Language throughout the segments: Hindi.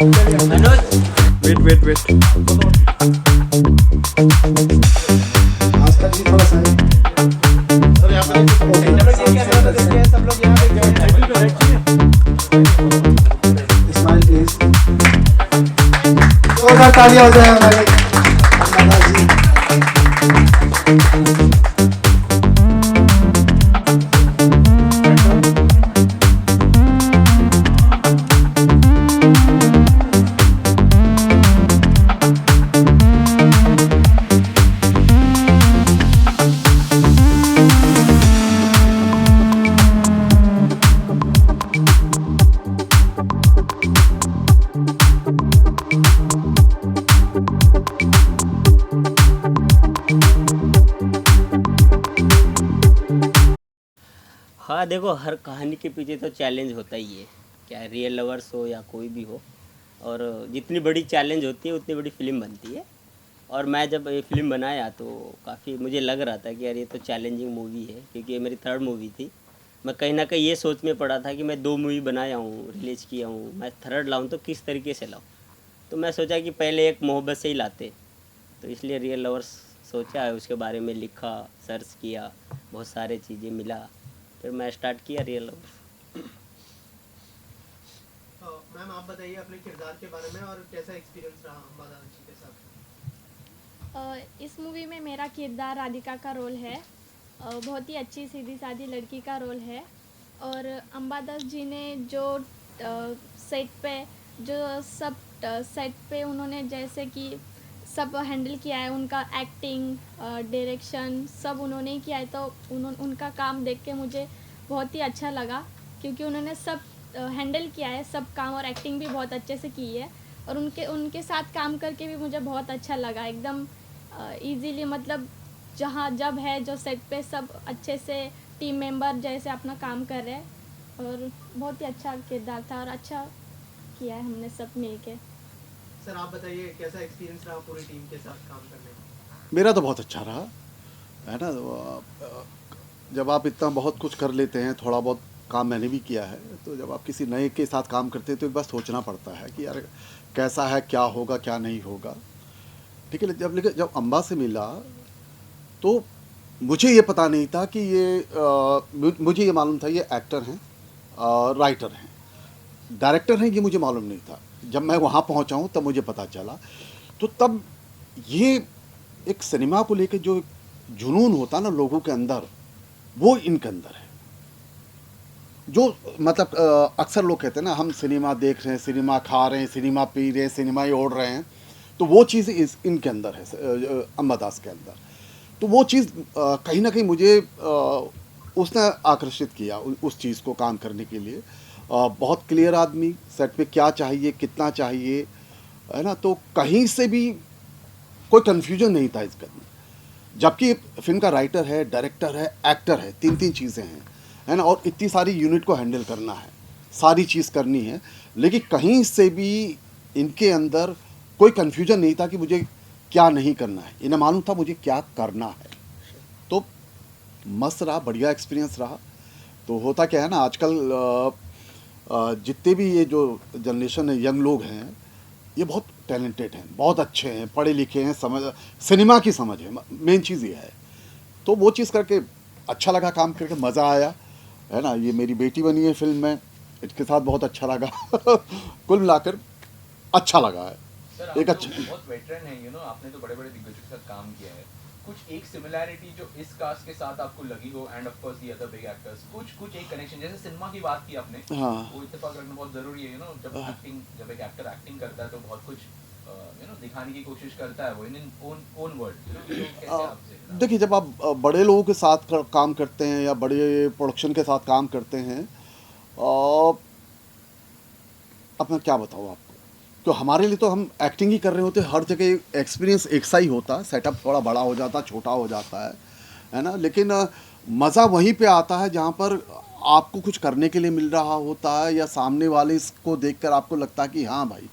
वेट वेट वेट आज तक भी थोड़ा सा है। Smile please. जोरदार तालियां हो जाए हमारे अन्नदाता जी। हाँ देखो, हर कहानी के पीछे तो चैलेंज होता ही है, क्या रियल लवर्स हो या कोई भी हो। और जितनी बड़ी चैलेंज होती है उतनी बड़ी फिल्म बनती है। और मैं जब ये फिल्म बनाया तो काफ़ी मुझे लग रहा था कि यार ये तो चैलेंजिंग मूवी है, क्योंकि ये मेरी थर्ड मूवी थी। मैं कहीं ना कहीं ये सोच में पड़ा था कि मैं 2 मूवी बनाया हूँ, रिलीज किया हूँ, मैं थर्ड लाऊँ तो किस तरीके से लाऊँ। तो मैं सोचा कि पहले एक मोहब्बत से ही लाते, तो इसलिए रियल लवर्स सोचा है, उसके बारे में लिखा, सर्च किया, बहुत सारे चीज़ें मिला, फिर मैं स्टार्ट किया रियल लवर्स। मैम आप बताइए अपने किरदार के बारे में और कैसा एक्सपीरियंस रहा अंबादास जी के साथ। इस मूवी में मेरा किरदार राधिका का रोल है। बहुत ही अच्छी सीधी सादी लड़की का रोल है। और अंबादास जी ने जो सेट पे जो सब सेट पे उन्होंने जैसे कि सब हैंडल किया है, उनका एक्टिंग, डायरेक्शन सब उन्होंने ही किया है। तो उनका काम देख के मुझे बहुत ही अच्छा लगा, क्योंकि उन्होंने सब हैंडल किया है, सब काम, और एक्टिंग भी बहुत अच्छे से की है। और उनके उनके साथ काम करके भी मुझे बहुत अच्छा लगा, एकदम इजीली, मतलब जहाँ जब है जो सेट पे सब अच्छे से टीम मेंबर जैसे अपना काम कर रहे हैं। और बहुत ही अच्छा किरदार था और अच्छा किया है हमने सब मिल के। सर आप बताइए कैसा एक्सपीरियंस रहा पूरी टीम के साथ काम करने का। मेरा तो बहुत अच्छा रहा है ना। जब आप इतना बहुत कुछ कर लेते हैं, थोड़ा बहुत काम मैंने भी किया है, तो जब आप किसी नए के साथ काम करते हैं तो बस सोचना पड़ता है कि यार कैसा है, क्या होगा क्या नहीं होगा। ठीक है, लेकिन जब अम्बा से मिला तो मुझे ये पता नहीं था कि मुझे ये मालूम था ये एक्टर हैं, राइटर हैं, डायरेक्टर हैं, ये मुझे मालूम नहीं था। जब मैं वहाँ पहुँचा हूँ तब मुझे पता चला। तो तब ये एक सिनेमा को लेकर जो जुनून होता ना लोगों के अंदर, वो इनके अंदर है। जो मतलब अक्सर लोग कहते हैं ना, हम सिनेमा देख रहे हैं, सिनेमा खा रहे हैं, सिनेमा पी रहे हैं, सिनेमा ही ओढ़ रहे हैं, तो वो चीज़ इनके अंदर है, अंबादास के अंदर। तो वो चीज़ कहीं ना कहीं मुझे उसने आकर्षित किया उस चीज़ को काम करने के लिए। बहुत क्लियर आदमी, सेट पे क्या चाहिए, कितना चाहिए, है ना। तो कहीं से भी कोई कन्फ्यूजन नहीं था इसके अंदर। जबकि फिल्म का राइटर है, डायरेक्टर है, एक्टर है, 3 चीज़ें हैं, है ना। और इतनी सारी यूनिट को हैंडल करना है, सारी चीज़ करनी है, लेकिन कहीं से भी इनके अंदर कोई कन्फ्यूजन नहीं था कि मुझे क्या नहीं करना है। इन्हें मालूम था मुझे क्या करना है। तो मस्त रहा, बढ़िया एक्सपीरियंस रहा। तो होता क्या है ना, आजकल जितने भी ये जो जनरेशन है, यंग लोग हैं, ये बहुत टैलेंटेड हैं, बहुत अच्छे हैं, पढ़े लिखे हैं, समझ, सिनेमा की समझ है, मेन चीज़ ये है। तो वो चीज़ करके अच्छा लगा, काम करके मज़ा आया, है ना। ये मेरी बेटी बनी है फिल्म में, इसके साथ बहुत अच्छा लगा। कुल मिलाकर अच्छा लगा है। सर एक आप अच्छा तो बहुत वेटरन है, आपने तो बड़े बड़े दिग्गजों के साथ काम किया है। कुछ एक सिमिलैरिटी जो इस कास्ट के साथ आपको लगी हो, end of course the other big actors, कुछ एक कनेक्शन, जैसे सिनेमा की बात की आपने, हाँ। वो इत्तेफाक रखना बहुत जरूरी है। जब एक एक्टर एक्टिंग करता है तो बहुत कुछ दिखाने की कोशिश करता है वो इन ओन वर्ड। कैसे आपसे देखिए, जब आप बड़े लोगों के साथ काम करते हैं या बड़े प्रोडक्शन के साथ काम करते हैं, अब मैं क्या बताऊँ आपको। तो हमारे लिए तो हम एक्टिंग ही कर रहे होते हैं, हर जगह एक्सपीरियंस एक सा ही होता है, सेटअप थोड़ा बड़ा हो जाता है, छोटा हो जाता है ना। लेकिन मज़ा वहीं पे आता है जहाँ पर आपको कुछ करने के लिए मिल रहा होता है, या सामने वाले को देखकर आपको लगता है कि हाँ भाई,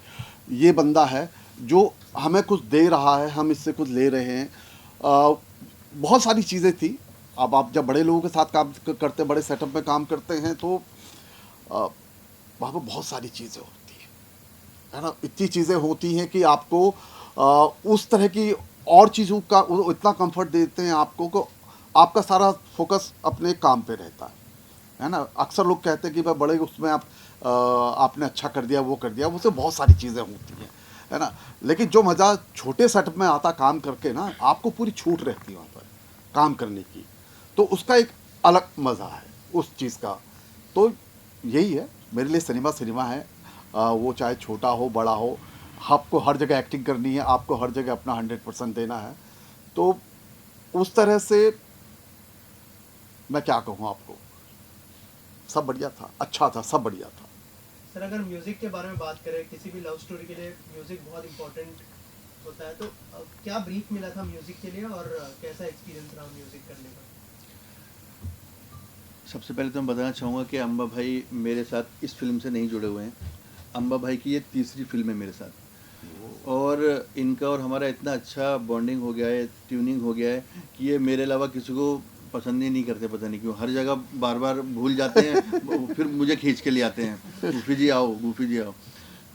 ये बंदा है जो हमें कुछ दे रहा है, हम इससे कुछ ले रहे हैं। बहुत सारी चीज़ें थी। अब आप जब बड़े लोगों के साथ काम करते, बड़े सेटअप में काम करते हैं, तो वहाँ पर बहुत सारी चीज़ें होती है ना, इतनी चीज़ें होती हैं कि आपको उस तरह की और चीज़ों का वो इतना कंफर्ट देते हैं आपको को आपका सारा फोकस अपने काम पे रहता है ना। अक्सर लोग कहते हैं कि भाई बड़े उसमें आपने अच्छा कर दिया, वो कर दिया, उससे बहुत सारी चीज़ें होती हैं, है ना। लेकिन जो मज़ा छोटे सेटअप में आता काम करके ना, आपको पूरी छूट रहती है वहाँ पर काम करने की, तो उसका एक अलग मज़ा है उस चीज़ का। तो यही है मेरे लिए सिनेमा है। वो चाहे छोटा हो बड़ा हो, आपको हर जगह एक्टिंग करनी है, आपको हर जगह अपना 100% देना है। तो उस तरह से मैं क्या कहूँ आपको, सब बढ़िया था, अच्छा था, सब बढ़िया था। सर अगर म्यूजिक के बारे में बात करें, किसी भी लव स्टोरी के लिए म्यूजिक बहुत इंपॉर्टेंट होता है, तो क्या ब्रीफ मिला था म्यूजिक के लिए और कैसा एक्सपीरियंस रहा म्यूजिक करने का? सबसे पहले तो मैं बताना चाहूँगा कि अम्बा भाई मेरे साथ इस फिल्म से नहीं जुड़े हुए हैं। अम्बा भाई की ये तीसरी फिल्म है मेरे साथ, और इनका और हमारा इतना अच्छा बॉन्डिंग हो गया है, ट्यूनिंग हो गया है कि ये मेरे अलावा किसी को पसंद ही नहीं करते, पता नहीं क्यों। हर जगह बार बार भूल जाते हैं फिर मुझे खींच के ले आते हैं, गूफी जी आओ, गूफी जी आओ।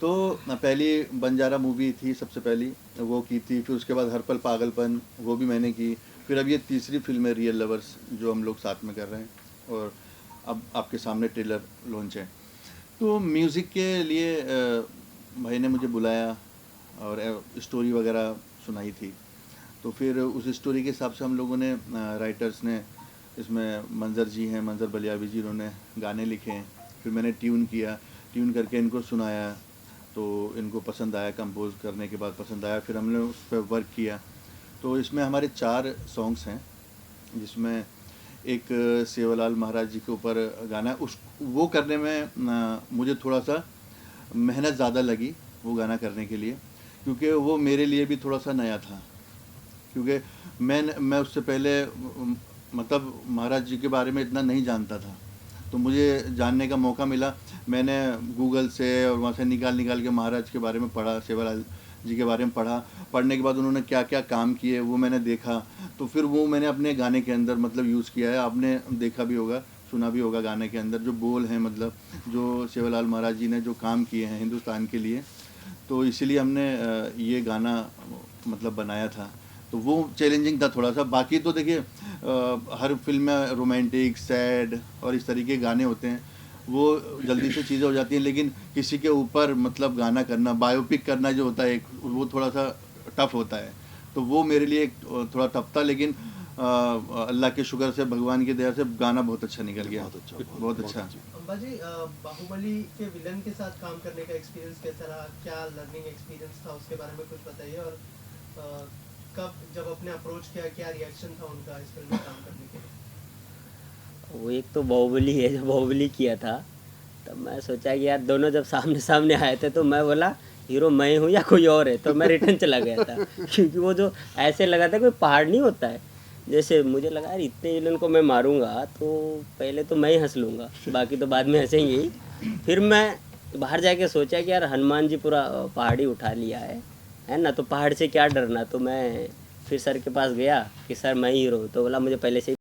तो पहली बंजारा मूवी थी सबसे पहली, वो की थी। फिर उसके बाद हर पल पागलपन, वो भी मैंने की। फिर अब ये तीसरी फिल्म है रियल लवर्स, जो हम लोग साथ में कर रहे हैं, और अब आपके सामने ट्रेलर लॉन्च है। तो म्यूज़िक के लिए भाई ने मुझे बुलाया और स्टोरी वगैरह सुनाई थी। तो फिर उस स्टोरी के हिसाब से हम लोगों ने, राइटर्स ने, इसमें मंजर जी हैं, मंजर बलियावी जी, उन्होंने गाने लिखे हैं। फिर मैंने ट्यून किया, ट्यून करके इनको सुनाया, तो इनको पसंद आया। कंपोज करने के बाद पसंद आया, फिर हमने उस पर वर्क किया। तो इसमें हमारे 4 सॉन्ग्स हैं, जिसमें एक सेवालाल महाराज जी के ऊपर गाना है। वो करने में मुझे थोड़ा सा मेहनत ज़्यादा लगी वो गाना करने के लिए, क्योंकि वो मेरे लिए भी थोड़ा सा नया था। क्योंकि मैं उससे पहले मतलब महाराज जी के बारे में इतना नहीं जानता था, तो मुझे जानने का मौका मिला। मैंने गूगल से और वहाँ से निकाल के महाराज के बारे में पढ़ा, सेवालाल जी के बारे में पढ़ा। पढ़ने के बाद उन्होंने क्या क्या काम किए वो मैंने देखा, तो फिर वो मैंने अपने गाने के अंदर मतलब यूज़ किया है। आपने देखा भी होगा, सुना भी होगा, गाने के अंदर जो बोल हैं, मतलब जो सेवालाल महाराज जी ने जो काम किए हैं हिंदुस्तान के लिए, तो इसीलिए हमने ये गाना मतलब बनाया था। तो वो चैलेंजिंग था थोड़ा सा। बाकी तो देखिए हर फिल्म में रोमांटिक, सैड और इस तरीके के गाने होते हैं, वो जल्दी से चीज़ें हो जाती हैं। लेकिन किसी के ऊपर मतलब गाना करना, बायोपिक करना जो होता है, वो थोड़ा सा टफ होता है। तो वो मेरे लिए एक थोड़ा टफ था, लेकिन अल्लाह के शुक्र से, भगवान की दया से गाना बहुत अच्छा निकल गया। बहुत अच्छा। अम्बा जी, बाहुबली के विलन के साथ काम करने का एक्सपीरियंस कैसा रहा? क्या लर्निंग एक्सपीरियंस था, उसके बारे में कुछ बताइए। और कब जब आपने अप्रोच किया, क्या रिएक्शन था उनका इस फिल्म में काम करने के लिए? वो एक तो बाहुबली है, जो बाहुबली किया था, तब मैं सोचा कि यार दोनों जब सामने सामने आए थे, तो मैं बोला हीरो मैं हूँ या कोई और है, तो मैं रिटर्न चला गया था। क्योंकि वो जो ऐसे लगा था कोई पहाड़ नहीं होता है, जैसे मुझे लगा यार इतने विलन को मैं मारूंगा तो पहले तो मैं ही हंस लूँगा, बाकी तो बाद में हंसेंगे ही। फिर मैं बाहर जाके सोचा कि यार हनुमान जी पूरा पहाड़ी उठा लिया है ना, तो पहाड़ से क्या डरना। तो मैं फिर सर के पास गया कि सर मैं हीरो हूँ, तो बोला मुझे पहले से